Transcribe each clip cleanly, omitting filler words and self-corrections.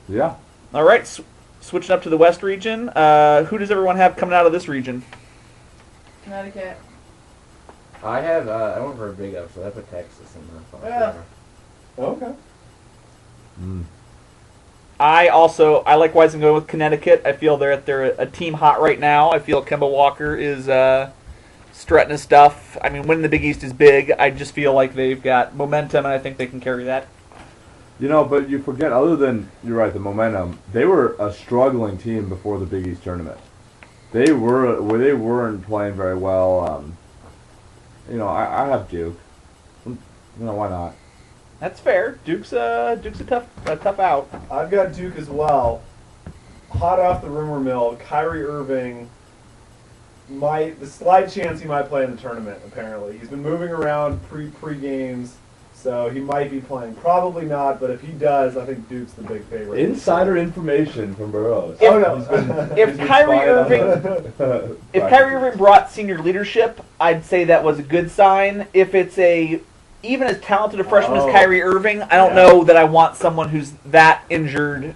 Yeah. All right, switching up to the West region. Who does everyone have coming out of this region? Connecticut. I went for a big upset. I put Texas in the final Yeah. four. Okay. Mm. I likewise am going with Connecticut. I feel they're a team hot right now. I feel Kemba Walker is strutting his stuff. I mean, winning the Big East is big. I just feel like they've got momentum, and I think they can carry that. You know, but you forget, other than, you're right, the momentum, they were a struggling team before the Big East tournament. They weren't playing very well. I have Duke. Why not? That's fair. Duke's a tough out. I've got Duke as well. Hot off the rumor mill, Kyrie Irving the slight chance he might play in the tournament, apparently. He's been moving around pre-games, so he might be playing. Probably not, but if he does, I think Duke's the big favorite. Insider information from Burroughs. If Kyrie Irving brought senior leadership, I'd say that was a good sign. If it's even as talented a freshman as Kyrie Irving, I don't know that I want someone who's that injured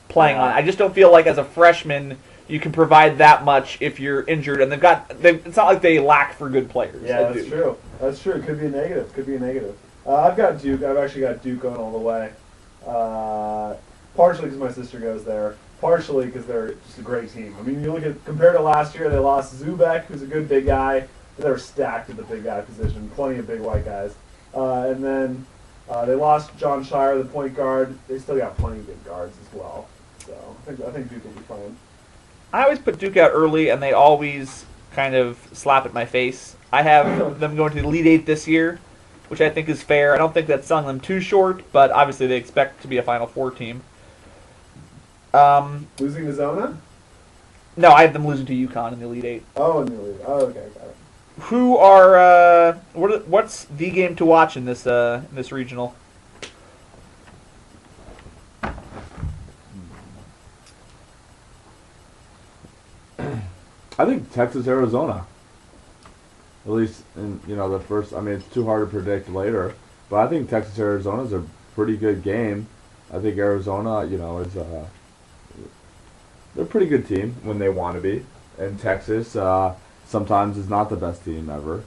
playing on. I just don't feel like as a freshman you can provide that much if you're injured, and it's not like they lack for good players. Yeah, that's true. That's true. Could be a negative. I've got Duke. I've actually got Duke going all the way. Partially because my sister goes there. Partially because they're just a great team. I mean, you look at compared to last year, they lost Zubek, who's a good big guy. But they were stacked at the big guy position. Plenty of big white guys. And then they lost John Shire, the point guard. They still got plenty of good guards as well. So I think Duke will be fine. I always put Duke out early, and they always kind of slap at my face. I have them going to the Elite Eight this year, which I think is fair. I don't think that's selling them too short, but obviously they expect to be a Final Four team. Losing to Zona? No, I have them losing to UConn in the Elite Eight. Oh, in the Elite. Oh, okay, got it. Who are what's the game to watch in this regional? I think Texas, Arizona. At least in the first. I mean, it's too hard to predict later, but I think Texas, Arizona is a pretty good game. I think Arizona, is they're a pretty good team when they want to be, and Texas sometimes is not the best team ever.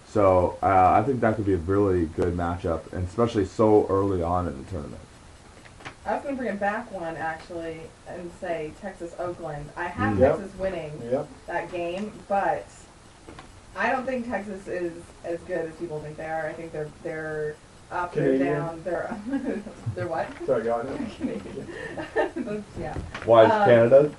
So I think that could be a really good matchup, and especially so early on in the tournament. I was going to bring it back one, actually, and say Texas-Oakland. I have Yep. Texas winning Yep. that game, but I don't think Texas is as good as people think they are. I think they're up, Canadian. they're down, they're what? Sorry, go on. Canadian. Yeah. Why is Canada?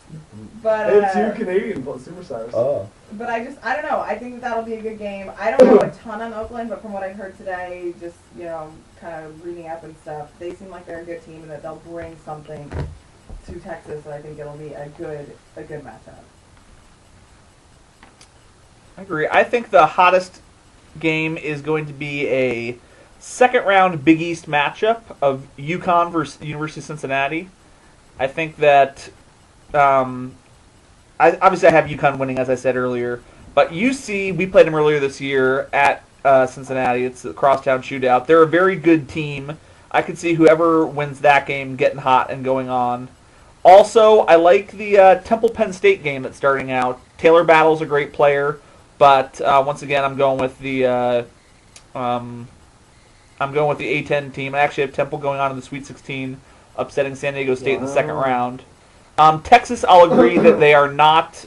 But They have two Canadian superstars. Oh. But I don't know. I think that'll be a good game. I don't know a ton on Oakland, but from what I've heard today, just, kind of reading up and stuff, they seem like they're a good team and that they'll bring something to Texas, and I think it'll be a good matchup. I agree. I think the hottest game is going to be a second-round Big East matchup of UConn versus University of Cincinnati. I think that obviously I have UConn winning, as I said earlier. But UC, we played them earlier this year at Cincinnati. It's a crosstown shootout. They're a very good team. I could see whoever wins that game getting hot and going on. Also, I like the Temple-Penn State game that's starting out. Taylor Battle's a great player, but once again, I'm going with the A10 team. I actually have Temple going on in the Sweet 16, upsetting San Diego State in the second round. Texas, I'll agree that they are not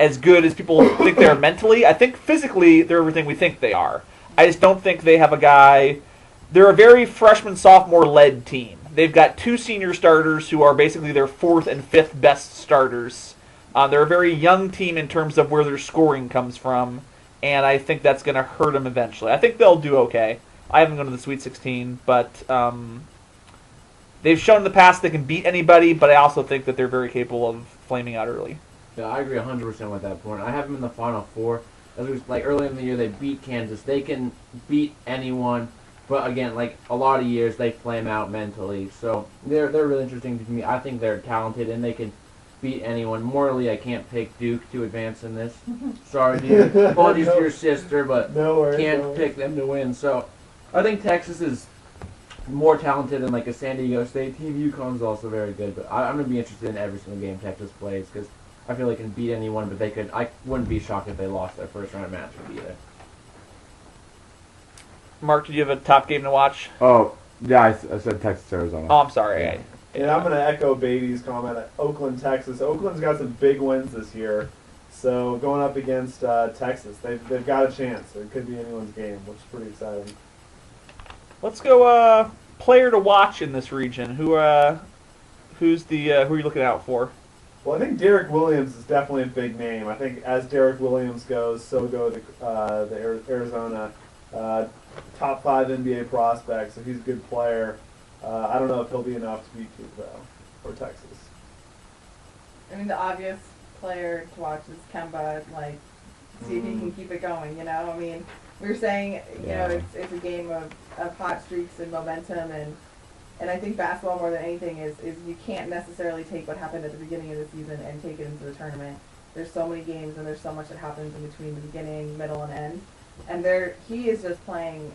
as good as people think they are mentally. I think physically they're everything we think they are. I just don't think they have a guy. They're a very freshman-sophomore-led team. They've got two senior starters who are basically their fourth and fifth best starters. They're a very young team in terms of where their scoring comes from, and I think that's going to hurt them eventually. I think they'll do okay. I haven't gone to the Sweet 16, but they've shown in the past they can beat anybody, but I also think that they're very capable of flaming out early. Yeah, I agree 100% with that point. I have them in the Final Four. As was, early in the year, they beat Kansas. They can beat anyone, but again, a lot of years, they flame out mentally. So they're really interesting to me. I think they're talented, and they can beat anyone. Morally, I can't pick Duke to advance in this. Sorry, dude. Apologies to your sister, but No worries, can't no worries. pick them to win. So I think Texas is more talented than like a San Diego State team. UConn's also very good, but I'm going to be interested in every single game Texas plays because I feel they can beat anyone, but they could. I wouldn't be shocked if they lost their first round matchup either. Mark, did you have a top game to watch? Oh, yeah, I said Texas, Arizona. Oh, I'm sorry. Yeah. And I'm going to echo Beatty's comment at Oakland, Texas. Oakland's got some big wins this year. So going up against Texas, they've got a chance. It could be anyone's game, which is pretty exciting. Let's go player to watch in this region. Who are you looking out for? Well, I think Derek Williams is definitely a big name. I think as Derek Williams goes, so go the Arizona top 5 NBA prospects. So he's a good player. I don't know if he'll be enough to beat Duke though, for Texas. I mean, the obvious player to watch is Kemba. Like, see if he can keep it going. You know, I mean, we were saying, you know, it's a game of hot streaks and momentum, and I think basketball more than anything is you can't necessarily take what happened at the beginning of the season and take it into the tournament. There's so many games and there's so much that happens in between the beginning, middle, and end, and he is just playing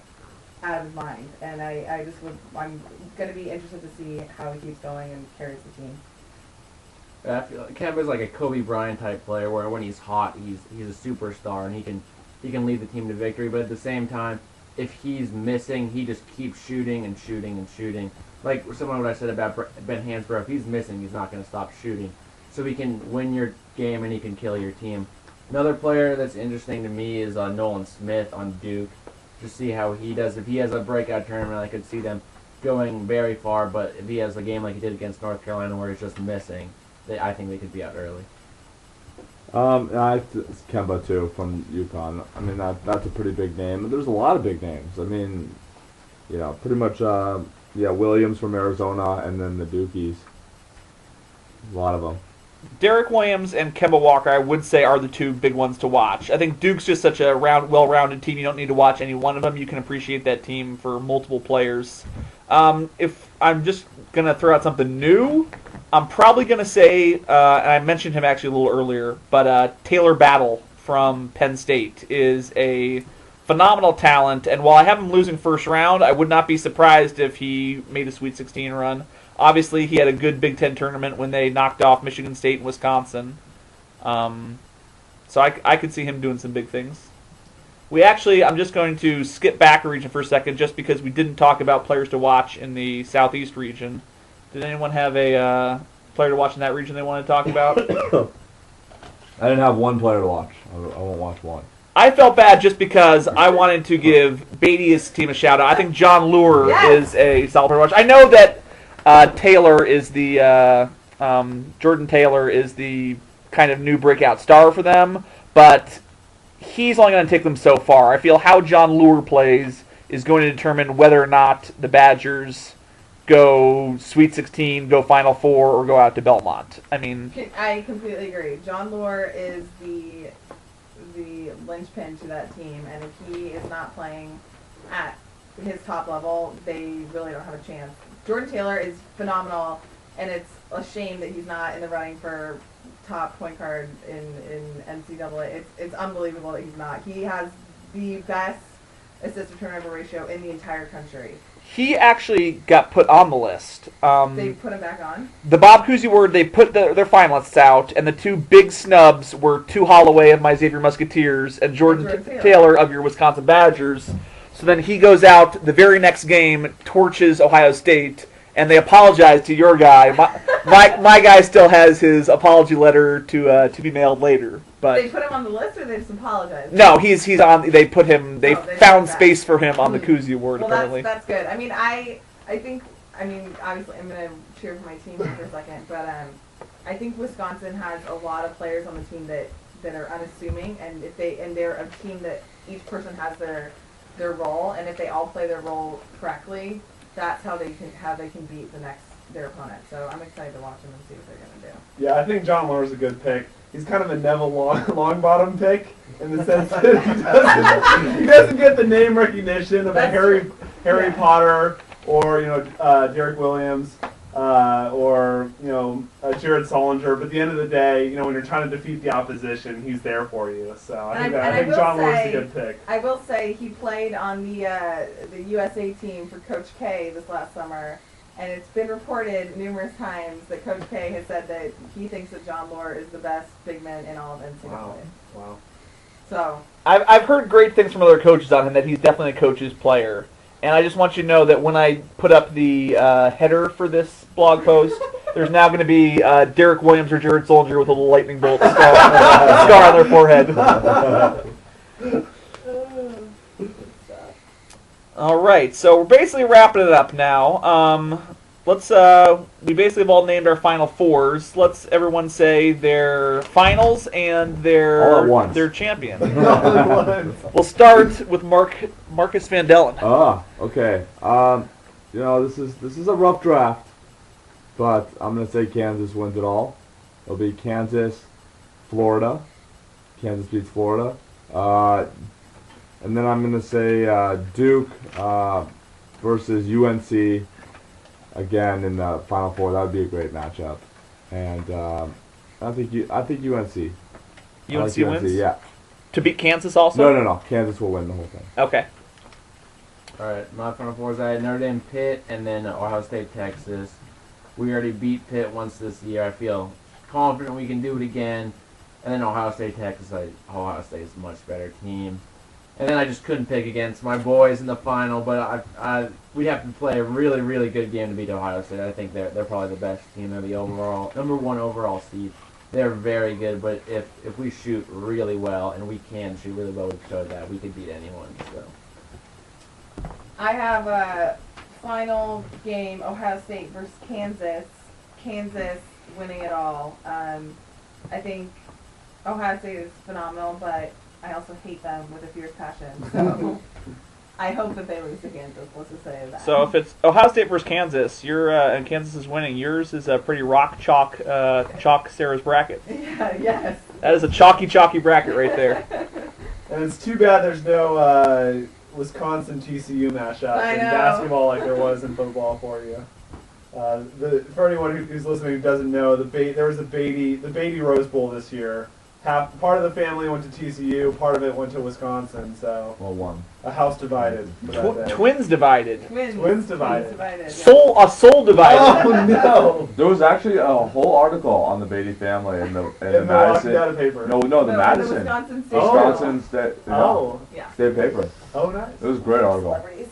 out of his mind, and I'm going to be interested to see how he keeps going and carries the team. I feel like Kemba's like a Kobe Bryant type player, where when he's hot, he's a superstar and he can lead the team to victory. But at the same time, if he's missing, he just keeps shooting and shooting and shooting. Like similar to what I said about Ben Hansbrough, if he's missing, he's not going to stop shooting. So he can win your game and he can kill your team. Another player that's interesting to me is Nolan Smith on Duke. Just see how he does. If he has a breakout tournament, I could see them going very far. But if he has a game like he did against North Carolina where he's just missing, I think they could be out early. It's Kemba too from UConn. I mean that's a pretty big name. There's a lot of big names. I mean, you know, pretty much Williams from Arizona and then the Dukies. A lot of them. Derek Williams and Kemba Walker, I would say, are the two big ones to watch. I think Duke's just such a well-rounded team. You don't need to watch any one of them. You can appreciate that team for multiple players. If I'm just going to throw out something new, I'm probably going to say, and I mentioned him actually a little earlier, but Taylor Battle from Penn State is a phenomenal talent. And while I have him losing first round, I would not be surprised if he made a Sweet 16 run. Obviously, he had a good Big Ten tournament when they knocked off Michigan State and Wisconsin. So I could see him doing some big things. I'm just going to skip back a region for a second just because we didn't talk about players to watch in the Southeast region. Did anyone have a player to watch in that region they wanted to talk about? I didn't have one player to watch. I won't watch one. I felt bad just because I wanted to give Beatty's team a shout-out. I think John Lure is a solid player to watch. I know that Taylor is Jordan Taylor is the kind of new breakout star for them, but he's only going to take them so far. I feel how John Lure plays is going to determine whether or not the Badgers go Sweet 16, go Final Four, or go out to Belmont. I mean, I completely agree. John Lure is the linchpin to that team, and if he is not playing at his top level, they really don't have a chance. Jordan Taylor is phenomenal, and it's a shame that he's not in the running for top point guard in NCAA. It's unbelievable that he's not. He has the best assist-to-turnover ratio in the entire country. he actually got put on the list. They put him back on? The Bob Cousy Award, they put their finalists out, and the two big snubs were Tu Holloway of my Xavier Musketeers and Jordan Taylor of your Wisconsin Badgers. So then he goes out the very next game, torches Ohio State, and they apologize to your guy. My guy still has his apology letter to be mailed later. But they put him on the list, or they just apologized? No, he's on. They put him. They found space for him on the Cousy Award. Well, apparently, that's good. I mean, I think. I mean, obviously, I'm gonna cheer for my team here for a second, but I think Wisconsin has a lot of players on the team that are unassuming, and they're a team that each person has their role, and if they all play their role correctly, that's how they can beat their opponent. So I'm excited to watch them and see what they're gonna do. Yeah, I think John Lure is a good pick. He's kind of a Neville Longbottom pick in the sense that he doesn't get the name recognition of a Harry Potter or Derek Williams. or Jared Solinger. But at the end of the day, when you're trying to defeat the opposition, he's there for you. So I think John Lord's a good pick. I will say he played on the USA team for Coach K this last summer, and it's been reported numerous times that Coach K has said that he thinks that John Lord is the best big man in all of NCAA. Wow. So I've heard great things from other coaches on him, that he's definitely a coach's player. And I just want you to know that when I put up the header for this blog post, there's now going to be Derek Williams or Jared Solinger with a little lightning bolt scar on their forehead. All right, so we're basically wrapping it up now. We basically have all named our Final Fours. Let's everyone say their finals and All at once. their champion. We'll start with Marcus Van Dellen. Okay. This is a rough draft, but I'm gonna say Kansas wins it all. It'll be Kansas, Florida. Kansas beats Florida. And then I'm gonna say Duke versus UNC again in the Final Four. That would be a great matchup. And I think UNC. UNC like wins? Yeah. To beat Kansas also? No. Kansas will win the whole thing. Okay. All right, my Final Fours, I had Notre Dame, Pitt, and then Ohio State, Texas. We already beat Pitt once this year. I feel confident we can do it again. And then Ohio State, Texas. Ohio State is a much better team. And then I just couldn't pick against my boys in the final, but we'd have to play a really, really good game to beat Ohio State. I think they're probably the best team. They're the number one overall seed. They're very good, but if we shoot really well, and we can shoot really well, we've showed that we could beat anyone. So I have a final game: Ohio State versus Kansas. Kansas winning it all. I think Ohio State is phenomenal, but I also hate them with a fierce passion. So I hope that they lose to Kansas. Let's just say that. So if it's Ohio State versus Kansas, and Kansas is winning, yours is a pretty rock chalk Sarah's bracket. Yeah, yes. That is a chalky bracket right there. And it's too bad there's no Wisconsin TCU mashup I in know. basketball like there was in football for you. For anyone who's listening who doesn't know, there was the Beatty Rose Bowl this year. Part of the family went to TCU, part of it went to Wisconsin. So Well, one. a house divided. For that day. Twins divided. Twins divided. yeah. A soul divided. Oh no! There was actually a whole article on the Beatty family in the In the Madison. Data paper. No, the No, Madison. The Wisconsin State. Wisconsin State. Oh. Yeah. State paper. Oh, nice. It was a great article. Celebrities.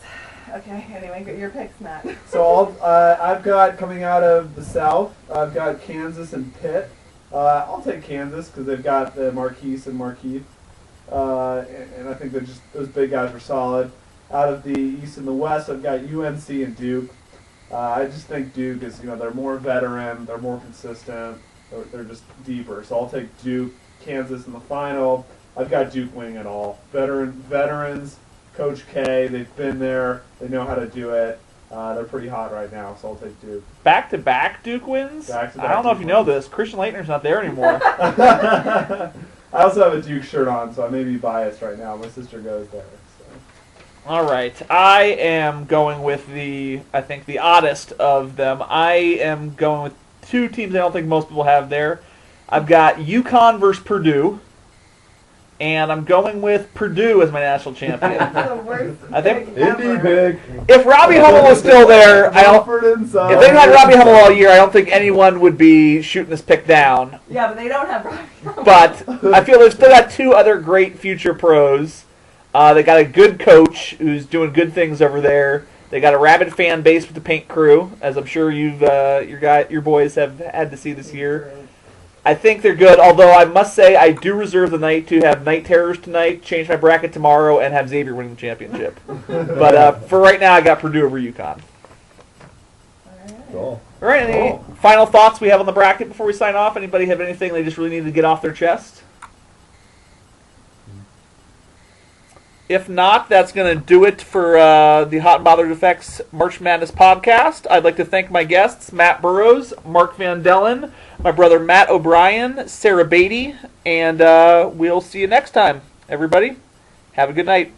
Okay. Anyway, get your picks, Matt. So I've got coming out of the South. I've got Kansas and Pitt. I'll take Kansas because they've got the Marquise and Markeith, and I think those big guys are solid. Out of the East and the West, I've got UNC and Duke. I just think Duke is, they're more veteran, they're more consistent, they're just deeper. So I'll take Duke, Kansas in the final. I've got Duke winning it all. Veterans, Coach K, they've been there, they know how to do it. They're pretty hot right now, so I'll take Duke. Back-to-back Duke wins? Back-to-back I don't know if Duke you know wins. this. Christian Leitner's not there anymore. I also have a Duke shirt on, so I may be biased right now. My sister goes there. So. All right. I am going with I think the oddest of them. I am going with two teams I don't think most people have there. I've got UConn versus Purdue. And I'm going with Purdue as my national champion. That's the worst I think- pick Indy ever. big. If Robbie Hummel was still there, I don't. Mumford and Sons. If they had Robbie Hummel all year, I don't think anyone would be shooting this pick down. Yeah, but they don't have Robbie. But I feel they've still got two other great future pros. They got a good coach who's doing good things over there. They got a rabid fan base with the Paint Crew, as I'm sure your boys have had to see this year. I think they're good, although I must say I do reserve the night to have Night Terrors tonight, change my bracket tomorrow, and have Xavier winning the championship. But for right now, I got Purdue over UConn. Cool. All right, any final thoughts we have on the bracket before we sign off? Anybody have anything they just really need to get off their chest? If not, that's going to do it for the Hot and Bothered Effects March Madness podcast. I'd like to thank my guests, Matt Burrows, Mark Van Dellen, my brother Matt O'Brien, Sarah Beatty, and we'll see you next time. Everybody, have a good night.